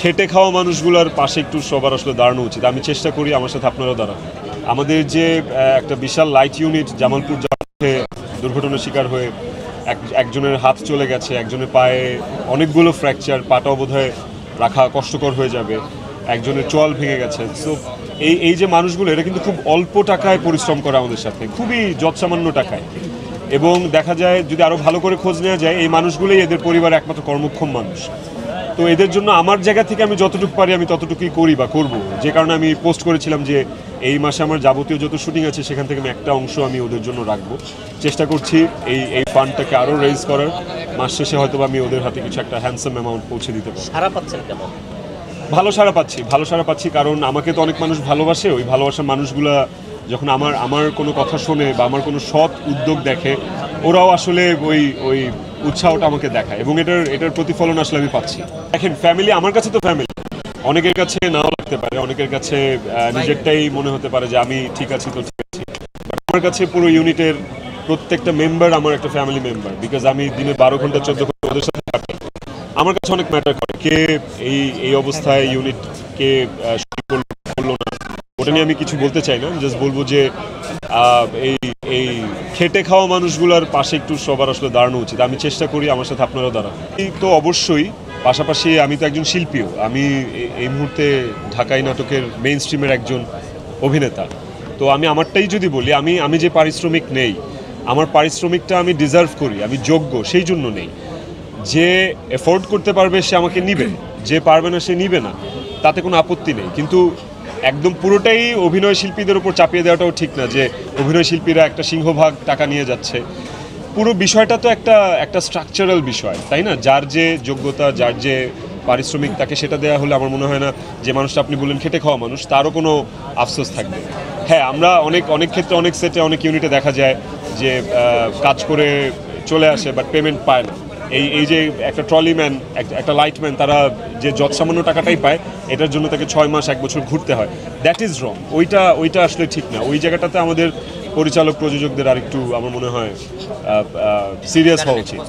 খেটে খাওয়া মানুষগুলোর পাশে একটু সবার আসলে দাঁড়ানো উচিত। আমি চেষ্টা করি, আমার সাথে আপনারাও দাঁড়ান। আমাদের যে একটা বিশাল লাইট ইউনিট জামালপুর যাচ্ছে দুর্ঘটনার শিকার হয়ে একজনের হাত চলে গেছে, একজনের পায়ে অনেকগুলো ফ্র্যাকচার, পাটাও বোধহয় রাখা কষ্টকর হয়ে যাবে, একজনের চোয়াল ভেঙে গেছে। সো এই যে মানুষগুলো, এরা কিন্তু খুব অল্প টাকায় পরিশ্রম করে আমাদের সাথে, খুবই যৎসামান্য টাকায়। এবং দেখা যায় যদি আরও ভালো করে খোঁজ নেওয়া যায়, এই মানুষগুলোই এদের পরিবারের একমাত্র কর্মক্ষম মানুষ। তো এদের জন্য আমার জায়গা থেকে আমি যতটুকু পারি আমি ততটুকুই করি বা করব। যে কারণে আমি পোস্ট করেছিলাম যে এই মাসে আমার যাবতীয় যত শুটিং আছে সেখান থেকে আমি একটা অংশ আমি ওদের জন্য রাখবো। চেষ্টা করছি এই ফান্ডটাকে আরও রেজ করার। মাস শেষে হয়তো আমি ওদের হাতে কিছু একটা হ্যান্ডসাম অ্যামাউন্ট পৌঁছে দিতে পারি। সারা পাচ্ছেন কেমন? ভালো সাড়া পাচ্ছি কারণ আমাকে তো অনেক মানুষ ভালোবাসে। ওই ভালোবাসার মানুষগুলা যখন আমার কোনো কথা শোনে বা আমার কোনো সৎ উদ্যোগ দেখে, ওরাও আসলে ওই উৎসাহটা আমাকে দেখায় এবং এটার প্রতিফলন আসলে আমি পাচ্ছি। দেখেন, ফ্যামিলি আমার কাছে তো ফ্যামিলি, অনেকের কাছে নাও লাগতে পারে, অনেকের কাছে নিজেরটাই মনে হতে পারে যে আমি ঠিক আছি তো ঠিক আছি। বাট আমার কাছে পুরো ইউনিটের প্রত্যেকটা মেম্বার আমার একটা ফ্যামিলি মেম্বার, বিকজ আমি দিনে 12 ঘন্টা 14 ঘন্টা ওদের সাথে কাটাই। আমার কাছে অনেক ম্যাটার করে কে এই অবস্থায় ইউনিট কে করলো না, ওটা নিয়ে আমি কিছু বলতে চাই না। জাস্ট বলবো যে এই খেটে খাওয়া মানুষগুলোর পাশে একটু সবার আসলে দাঁড়ানো উচিত। আমি চেষ্টা করি, আমার সাথে আপনারাও দাঁড়ান। তো অবশ্যই পাশাপাশি আমি তো একজন শিল্পীও। আমি এই মুহূর্তে ঢাকাই নাটকের মেইন স্ট্রিমের একজন অভিনেতা। তো আমি আমারটাই যদি বলি, আমি যে পারিশ্রমিক নেই, আমার পারিশ্রমিকটা আমি ডিজার্ভ করি, আমি যোগ্য, সেই জন্য নেই। যে এফোর্ড করতে পারবে সে আমাকে নিবে, যে পারবে না সে নিবে না, তাতে কোনো আপত্তি নেই। কিন্তু একদম পুরোটাই অভিনয় শিল্পীদের উপর চাপিয়ে দেওয়াটাও ঠিক না, যে অভিনয় শিল্পীরা একটা সিংহভাগ টাকা নিয়ে যাচ্ছে। পুরো বিষয়টা তো একটা স্ট্রাকচারাল বিষয়, তাই না? যার যে যোগ্যতা, যার যে পারিশ্রমিক, তাকে সেটা দেওয়া হলে আমার মনে হয় না যে মানুষটা আপনি বললেন খেটে খাওয়া মানুষ, তারও কোনো আফসোস থাকবে। হ্যাঁ, আমরা অনেক ক্ষেত্রে অনেক সেটে অনেক ইউনিটে দেখা যায় যে কাজ করে চলে আসে বাট পেমেন্ট পায় না। এই যে একটা ট্রলিম্যান, একটা লাইটম্যান, তারা যে যৎসামান্য টাকাটাই পায়, এটার জন্য তাকে 6 মাস 1 বছর ঘুরতে হয়। That is wrong. ওইটা আসলে ঠিক না। ওই জায়গাটাতে আমাদের পরিচালক প্রযোজকদের আরেকটু আমার মনে হয় সিরিয়াস হওয়া উচিত।